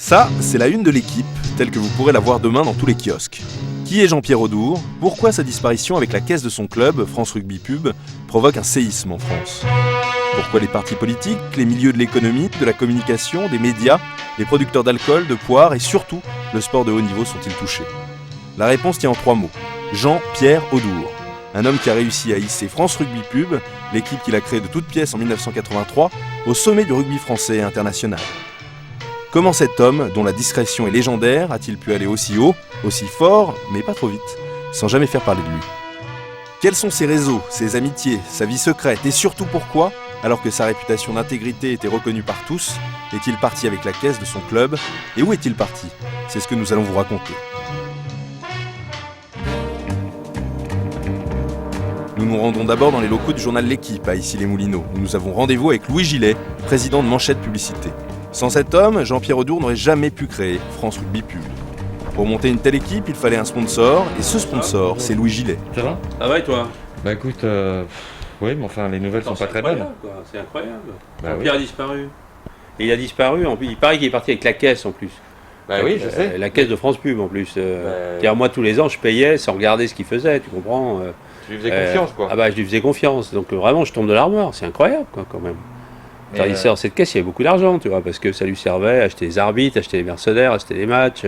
Ça, c'est la une de l'équipe, telle que vous pourrez la voir demain dans tous les kiosques. Qui est Jean-Pierre Audour? Pourquoi sa disparition avec la caisse de son club, France Rugby Pub, provoque un séisme en France? Pourquoi les partis politiques, les milieux de l'économie, de la communication, des médias, les producteurs d'alcool, de poire et surtout le sport de haut niveau sont-ils touchés? La réponse tient en 3 mots. Jean-Pierre Audour. Un homme qui a réussi à hisser France Rugby Pub, l'équipe qu'il a créée de toutes pièces en 1983, au sommet du rugby français et international. Comment cet homme, dont la discrétion est légendaire, a-t-il pu aller aussi haut, aussi fort, mais pas trop vite, sans jamais faire parler de lui? Quels sont ses réseaux, ses amitiés, sa vie secrète et surtout pourquoi, alors que sa réputation d'intégrité était reconnue par tous, est-il parti avec la caisse de son club? Et où est-il parti? C'est ce que nous allons vous raconter. Nous nous rendons d'abord dans les locaux du journal L'Équipe à Issy-les-Moulineaux, où nous avons rendez-vous avec Louis Gillet, président de Manchette Publicité. Sans cet homme, Jean-Pierre Audour n'aurait jamais pu créer France Rugby Pub. Pour monter une telle équipe, il fallait un sponsor, et ce sponsor, c'est Louis Gillet. Ça va? Ça va et toi? Bah écoute, oui, mais enfin les nouvelles sont pas très bonnes. C'est incroyable. Bah Jean-Pierre a disparu. Et il a disparu, il paraît qu'il est parti avec la caisse en plus. Bah oui, je sais. La caisse de France Pub en plus. Car moi tous les ans je payais sans regarder ce qu'il faisait, tu comprends? Tu lui faisais confiance quoi. Ah bah je lui faisais confiance, donc vraiment je tombe de l'armoire, c'est incroyable quoi quand même. Car il sort cette caisse, il y avait beaucoup d'argent, tu vois, parce que ça lui servait à acheter des arbitres, acheter des mercenaires, acheter des matchs,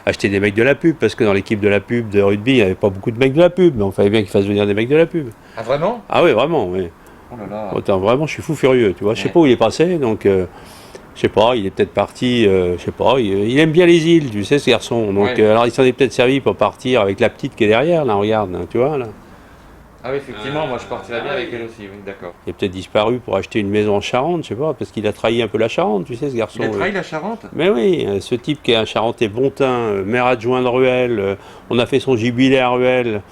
acheter des mecs de la pub, parce que dans l'équipe de la pub de rugby, il n'y avait pas beaucoup de mecs de la pub, mais il fallait bien qu'il fasse venir des mecs de la pub. Ah vraiment? Ah oui, vraiment, oui. Oh là là. Autant, vraiment, je suis fou furieux, tu vois, je sais pas où il est passé, donc je sais pas, il est peut-être parti, je sais pas, il aime bien les îles, tu sais, ce garçon, donc alors il s'en est peut-être servi pour partir avec la petite qui est derrière, là, regarde, hein, tu vois, là. Ah oui, effectivement, moi je partirais bien avec elle aussi, oui, d'accord. Il est peut-être disparu pour acheter une maison en Charente, je sais pas, parce qu'il a trahi un peu la Charente, tu sais, ce garçon. Il a trahi la Charente? Mais oui, ce type qui est un Charentais bontain, maire adjoint de Ruel, on a fait son jubilé à Ruel,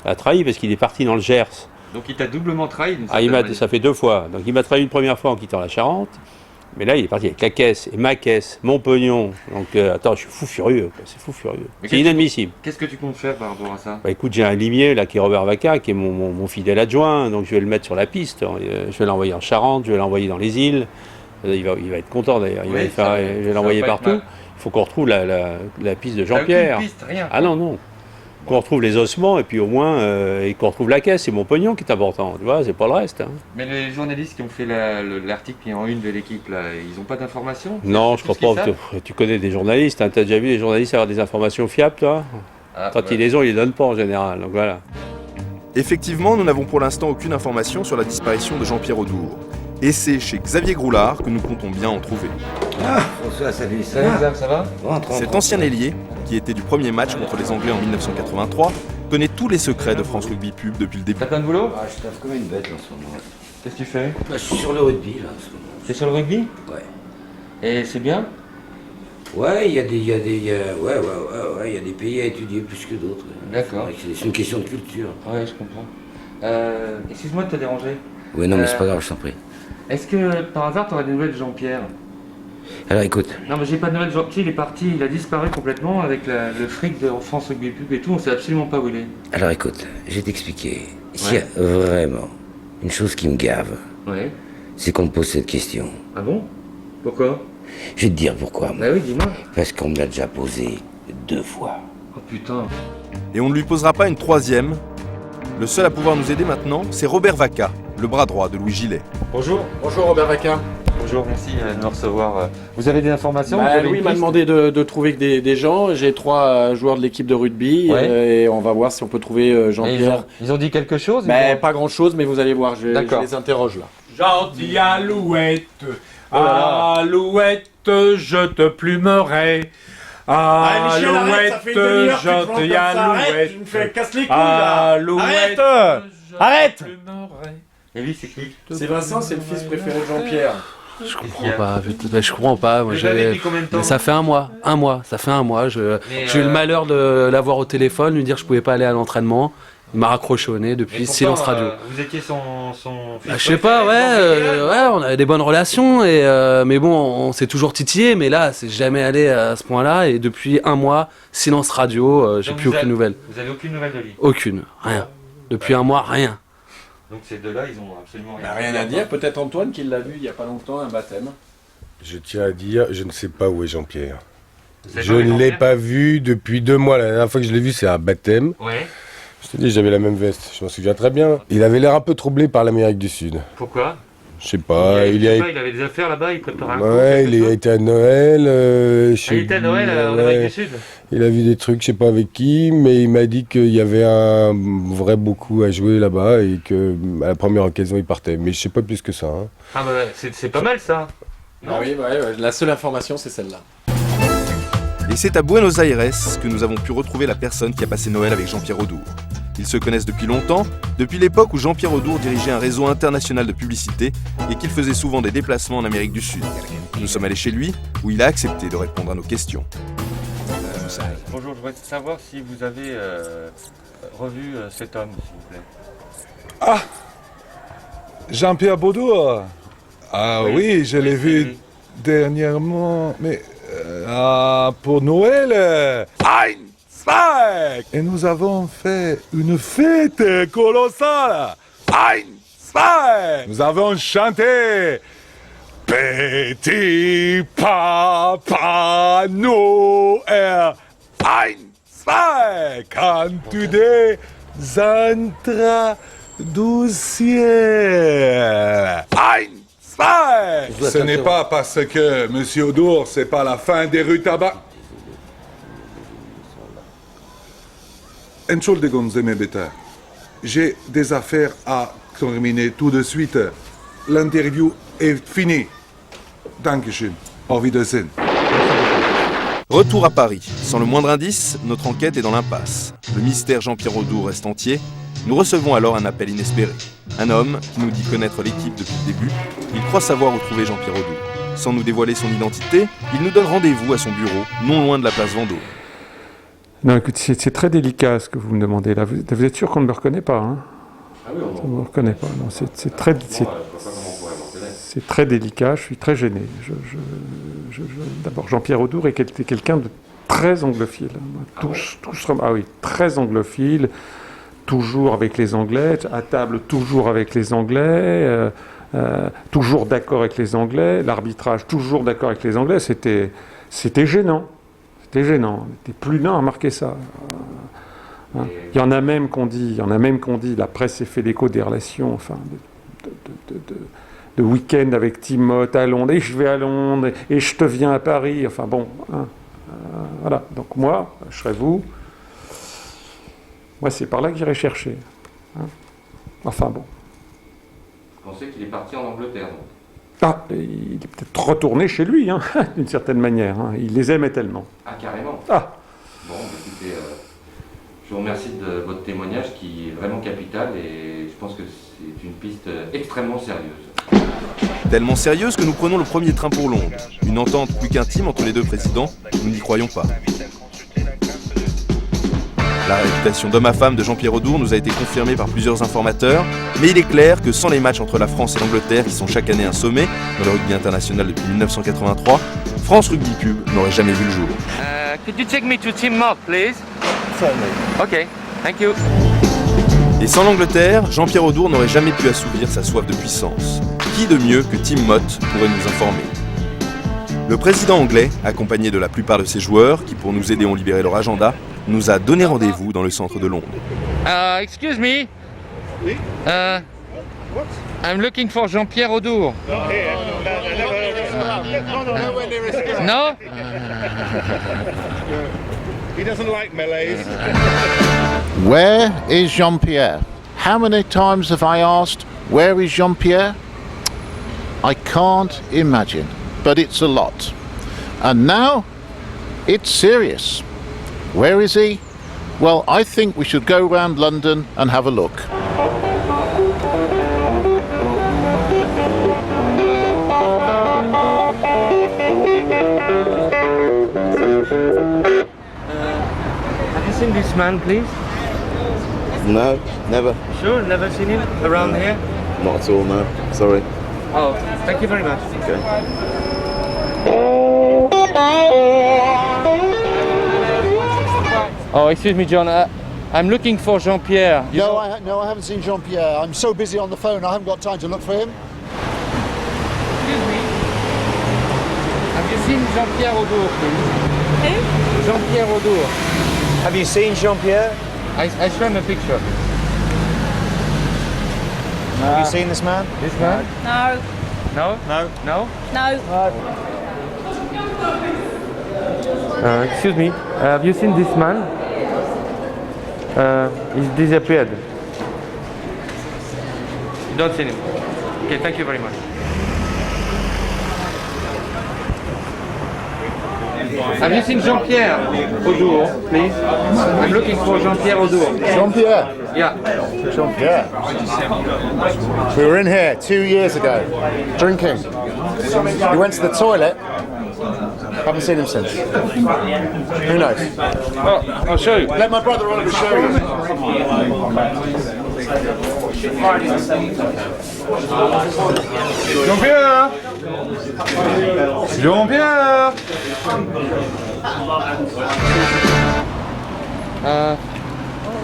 a trahi parce qu'il est parti dans le Gers. Donc il t'a doublement trahi? Ça fait 2 fois. Donc il m'a trahi une première fois en quittant la Charente, mais là il est parti avec la caisse, et ma caisse, mon pognon. Donc attends, je suis fou furieux, quoi. C'est fou furieux. C'est inadmissible. Qu'est-ce que tu comptes faire par rapport à ça? Bah écoute, j'ai un limier là qui est Robert Vaca, qui est mon fidèle adjoint, donc je vais le mettre sur la piste. Je vais l'envoyer en Charente, je vais l'envoyer dans les îles. Il va être content d'ailleurs. Je vais l'envoyer partout. Il faut qu'on retrouve la piste de Jean-Pierre. Aucune piste, rien. Ah non. Qu'on retrouve les ossements et puis au moins et qu'on retrouve la caisse. C'est mon pognon qui est important, tu vois, c'est pas le reste. Hein. Mais les journalistes qui ont fait l'article qui est en une de l'équipe, là, ils n'ont pas d'informations? Non, je crois pas. Tu connais des journalistes, hein, tu as déjà vu les journalistes avoir des informations fiables, toi? Quand ils les ont, ils les donnent pas en général, donc voilà. Effectivement, nous n'avons pour l'instant aucune information sur la disparition de Jean-Pierre Audour. Et c'est chez Xavier Groulard que nous comptons bien en trouver. Ah, François, salut, Salut, ça va? Cet ancien ailier, qui était du premier match contre les Anglais en 1983, connaît tous les secrets de France Rugby Pub depuis le début. T'as plein de boulot? Ah, je taffe comme une bête là, en ce moment. Qu'est-ce que tu fais? Bah, je suis sur le rugby là en ce moment. T'es sur le rugby? Ouais. Et c'est bien? Ouais, il y a des pays à étudier plus que d'autres. D'accord. C'est une question de culture. Ouais, je comprends. Excuse-moi de te déranger. Ouais, non, mais c'est pas grave, je t'en prie. Est-ce que par hasard tu aurais des nouvelles de Jean-Pierre? Alors écoute, Non, mais j'ai pas de nouvelles de Jean-Pierre, il est parti, il a disparu complètement avec le fric de France Rugby Pub et tout, on sait absolument pas où il est. alors écoute, je vais t'expliquer. S'il y a vraiment une chose qui me gave, Ouais. c'est qu'on me pose cette question. Ah bon? Pourquoi? Je vais te dire pourquoi. Bah oui, dis-moi. Parce qu'on me l'a déjà posé 2 fois. Oh putain. Et on ne lui posera pas une 3e. Le seul à pouvoir nous aider maintenant, c'est Robert Vaca, le bras droit de Louis Gillet. Bonjour. Bonjour Robert Vaquin. Bonjour, merci de nous recevoir. Vous avez des informations? Vous avez Louis une m'a piste? demandé de trouver des gens. J'ai 3 joueurs de l'équipe de rugby et on va voir si on peut trouver Et Jean-Pierre. ils ont dit quelque chose? Mais pas grand chose, mais vous allez voir, je D'accord. les interroge là. Gentil Alouette, là là. Alouette, je te plumerai. Alouette, gentille Alouette, Alouette, Arrête. Et lui, c'est qui? C'est Vincent, c'est le fils préféré de Jean-Pierre. Je comprends pas, je comprends pas. Moi, Vous avez depuis combien de temps? Mais ça fait un mois. Ça fait un mois. J'ai eu le malheur de l'avoir au téléphone, lui dire que je pouvais pas aller à l'entraînement. Il m'a raccroché au nez depuis silence radio. Vous étiez son fils Je sais pas, on avait des bonnes relations, mais bon, on s'est toujours titillé, mais là, c'est jamais allé à ce point-là. Et depuis un mois, silence radio, j'ai Donc plus aucune nouvelle. Vous avez aucune nouvelle de lui? Aucune, rien. Depuis un mois, rien. Donc ces deux-là, ils ont absolument rien. Rien à dire, peut-être Antoine qui l'a vu il y a pas longtemps, un baptême. Je tiens à dire, je ne sais pas où est Jean-Pierre. Je ne l'ai pas vu depuis 2 mois. La dernière fois que je l'ai vu, c'est à un baptême. Ouais. Je te dis, j'avais la même veste. Je m'en souviens très bien. Il avait l'air un peu troublé par l'Amérique du Sud. Pourquoi? Je sais pas. Il avait des affaires là-bas, il préparait un Ouais, il a été à Noël. Il était à Noël en ouais. Amérique du Sud. Il a vu des trucs, je sais pas avec qui, mais il m'a dit qu'il y avait un vrai beaucoup à jouer là-bas et que à la première occasion il partait. Mais je sais pas plus que ça. Hein. Ah bah c'est pas mal ça. Ah oui, ouais, la seule information c'est celle-là. Et c'est à Buenos Aires que nous avons pu retrouver la personne qui a passé Noël avec Jean-Pierre Audour. Ils se connaissent depuis longtemps, depuis l'époque où Jean-Pierre Audour dirigeait un réseau international de publicité et qu'il faisait souvent des déplacements en Amérique du Sud. Nous sommes allés chez lui, où il a accepté de répondre à nos questions. Bonjour, je voudrais savoir si vous avez revu cet homme, s'il vous plaît. Ah, Jean-Pierre Audour. Ah oui, je l'ai vu dernièrement, mais pour Noël. Et nous avons fait une fête colossale. Nous avons chanté Petit Papa Noël. Quand tu entres du ciel. Ce n'est pas parce que Monsieur Audour, c'est pas la fin des rues tabac. Entschuldigung, Sie bitte. J'ai des affaires à terminer tout de suite. L'interview est finie. Dankeschön. Auf Wiedersehen. Retour à Paris. Sans le moindre indice, notre enquête est dans l'impasse. Le mystère Jean-Pierre Audour reste entier. Nous recevons alors un appel inespéré. Un homme qui nous dit connaître l'équipe depuis le début. Il croit savoir où trouver Jean-Pierre Audour. Sans nous dévoiler son identité, il nous donne rendez-vous à son bureau, non loin de la place Vendôme. Non, écoute, c'est très délicat ce que vous me demandez là. Vous êtes sûr qu'on ne me reconnaît pas, hein? Ah oui, on ne me reconnaît pas. Non, c'est très délicat. Je suis très gêné. D'abord, Jean-Pierre Audour était quelqu'un de très anglophile. Très anglophile. Toujours avec les Anglais, à table toujours avec les Anglais, toujours d'accord avec les Anglais, l'arbitrage toujours d'accord avec les Anglais. C'était gênant. C'était gênant. Il était plus d'un à marquer ça. Hein. Il y en a même qu'on dit, la presse s'est fait l'écho des relations, enfin, de week-end avec Timothée à Londres, et je vais à Londres, et je te viens à Paris, enfin bon. Hein. Voilà. Donc moi, je serais vous. Moi, c'est par là que j'irai chercher. Hein. Enfin bon. Vous pensez qu'il est parti en Angleterre, donc? Ah, il est peut-être retourné chez lui, hein, d'une certaine manière. Hein. Il les aimait tellement. Ah, carrément. Ah. Bon, écoutez, je vous remercie de votre témoignage qui est vraiment capital et je pense que c'est une piste extrêmement sérieuse. Tellement sérieuse que nous prenons le premier train pour Londres. Une entente plus qu'intime entre les deux présidents, nous n'y croyons pas. La réputation d'homme à femme de Jean-Pierre Audour nous a été confirmée par plusieurs informateurs, mais il est clair que sans les matchs entre la France et l'Angleterre, qui sont chaque année un sommet dans le rugby international depuis 1983, France Rugby Pub n'aurait jamais vu le jour. Could you take me to Team Mott, please? Certainly. Okay, thank you. Et sans l'Angleterre, Jean-Pierre Audour n'aurait jamais pu assouvir sa soif de puissance. Qui de mieux que Tim Mott pourrait nous informer? Le président anglais, accompagné de la plupart de ses joueurs, qui pour nous aider ont libéré leur agenda, nous a donné rendez-vous dans le centre de Londres. Excuse me. I'm looking for Jean-Pierre Audour. No? He doesn't like melees. Where is Jean-Pierre? How many times have I asked, where is Jean-Pierre? I can't imagine, but it's a lot. And now, it's serious. Where is he? Well, I think we should go round London and have a look. Have you seen this man, please? No, never. Sure, never seen him around here? Not at all, no. Sorry. Oh, thank you very much. Okay. Oh, excuse me, John. I'm looking for Jean-Pierre. No, I haven't seen Jean-Pierre. I'm so busy on the phone, I haven't got time to look for him. Excuse me. Have Have you seen Jean-Pierre Audour, please? Who? Jean-Pierre Audour. Have you seen Jean-Pierre? I show him a picture. Have you seen this man? This man? No. No? No. No? No. Excuse me, have you seen this man? He's disappeared. You don't see him. Okay, thank you very much. Have you seen Jean-Pierre Audour, please? I'm looking for Jean-Pierre Audour. Jean-Pierre? Yeah. Jean-Pierre. We were in here 2 years ago, drinking. He went to the toilet. Haven't seen him since. Who knows? Oh, I'll show you. Let my brother Oliver show you. Jean-Pierre! Jean-Pierre!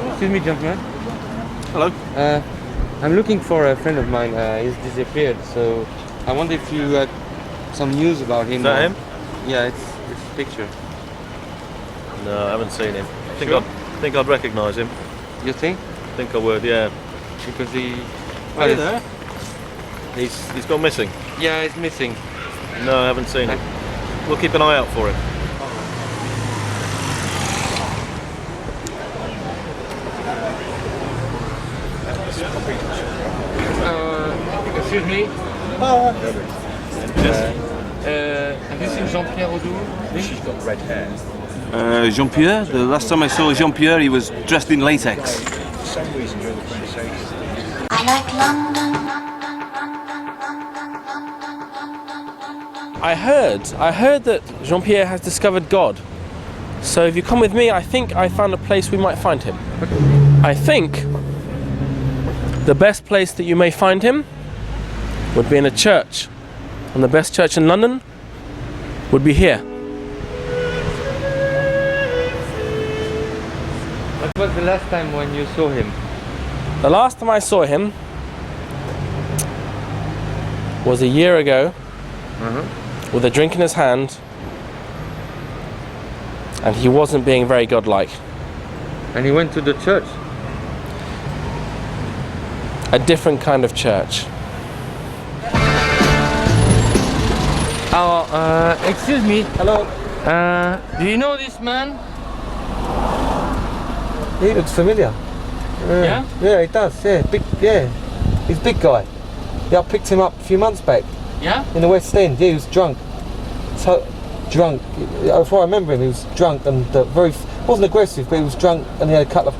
Excuse me, gentlemen. Hello. I'm looking for a friend of mine. He's disappeared, so I wonder if you had some news about him. Is that him? Yeah, it's a picture. No, I haven't seen him. Sure? Think I'd recognise him. You think? I think I would, yeah. Because he... Are you there? He's gone missing. Yeah, he's missing. No, I haven't seen him. We'll keep an eye out for him. Excuse me. Have you seen Jean-Pierre Audour? She's got red hair. Jean-Pierre? The last time I saw Jean-Pierre, he was dressed in latex. For some reason during the conversation. I like London. I heard that Jean-Pierre has discovered God. So if you come with me, I think I found a place we might find him. I think the best place that you may find him would be in a church. And the best church in London would be here. What was the last time when you saw him? The last time I saw him was a year ago, with a drink in his hand, and he wasn't being very godlike. And he went to the church? A different kind of church. Oh, excuse me. Hello. Do you know this man? He looks familiar. Yeah? Yeah, he does. Yeah, big. Yeah, he's a big guy. Yeah, I picked him up a few months back. Yeah? In the West End. Yeah, he was drunk. So drunk. Before I remember him, he was drunk and wasn't aggressive, but he was drunk, and he had a couple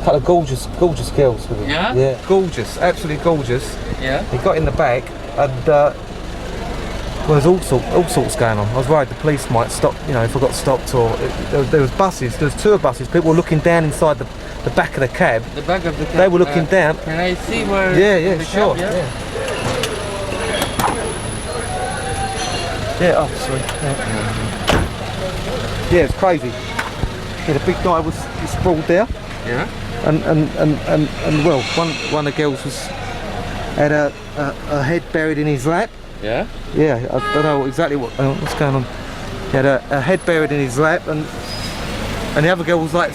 of gorgeous girls with him. Yeah? Yeah. Gorgeous, absolutely gorgeous. Yeah. He got in the back, and well, there's all sorts going on. I was worried the police might stop, if I got stopped, or there was buses. There was tour buses. People were looking down inside the back of the cab. The back of the cab. They were looking down. Can I see where? Yeah, the sure. Cab, Yeah. Oh, sorry. Yeah, it's crazy. Yeah, the big guy was sprawled there. Yeah. And well, one of the girls had a head buried in his lap. Yeah? Yeah, I don't know exactly what's going on. He had a head buried in his lap, and the other girl was like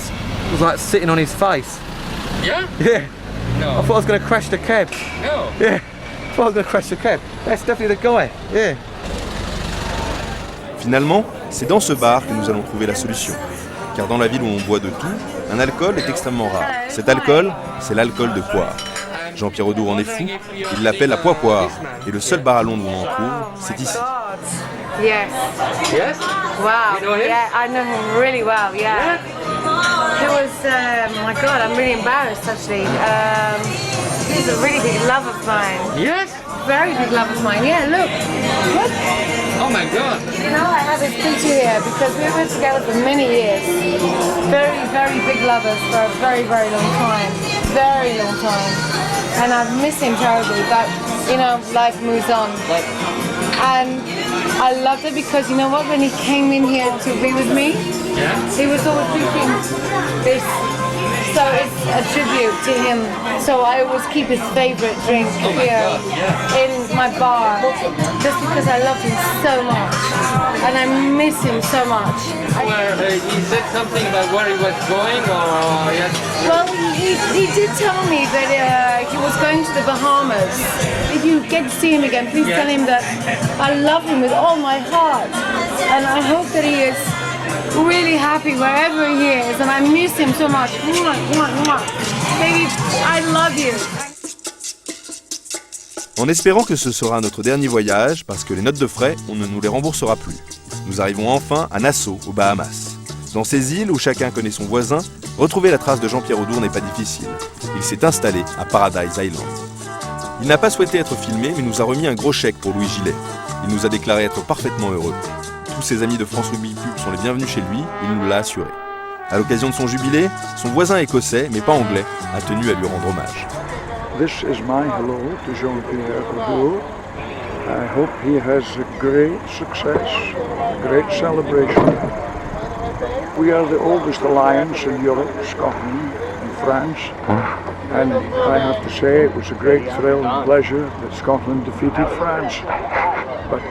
sitting on his face. Yeah? Yeah. No. I thought I was going to crash the cab. No. Yeah. I thought I was going to crash the cab. That's definitely the guy. Yeah. Finalement, c'est dans ce bar que nous allons trouver la solution. Car dans la ville où on boit de tout, un alcool est extrêmement rare. Cet alcool, c'est l'alcool de poire. Jean-Pierre Audour en est fou, il l'appelle la poire. Et le seul bar à Londres où on en trouve, c'est ici. Yes. Yes? Wow. You know him? Yeah, I know him really well. Yeah. He was. My God, I'm really embarrassed actually. He's a really big love of mine. Yes. Very big love of mine. Yeah. Look. Oh my God. You know, I have this picture here because we were together for many years. Very, very big lovers for a very, very long time. Very long time. And I miss him terribly, but life moves on. And I loved it because you know what? When he came in here to be with me, he was always drinking this. So it's a tribute to him. So I always keep his favorite drink here in my bar, just because I love him so much. and I miss him so much. He said something about where he was going, or Well, he did tell me that he was going to the Bahamas. If you get to see him again, please tell him that I love him with all my heart, and I hope that he is really happy wherever he is, and I miss him so much. Mwah, mwah, mwah. Baby, I love you. En espérant que ce sera notre dernier voyage, parce que les notes de frais, on ne nous les remboursera plus. Nous arrivons enfin à Nassau, aux Bahamas. Dans ces îles où chacun connaît son voisin, retrouver la trace de Jean-Pierre Audour n'est pas difficile. Il s'est installé à Paradise Island. Il n'a pas souhaité être filmé, mais nous a remis un gros chèque pour Louis Gillet. Il nous a déclaré être parfaitement heureux. Tous ses amis de France Rugby Pub sont les bienvenus chez lui, il nous l'a assuré. À l'occasion de son jubilé, son voisin écossais, mais pas anglais, a tenu à lui rendre hommage. This is my hello to Jean-Pierre Audour. I hope he has a great success, a great celebration. We are the oldest alliance in Europe, Scotland and France. And I have to say it was a great thrill and pleasure that Scotland defeated France. But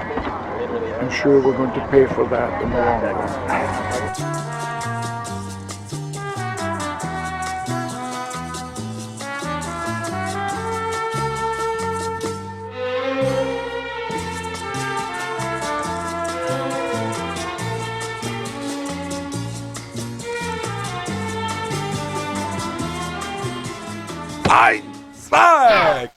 I'm sure we're going to pay for that in the long run. Ein, zwei,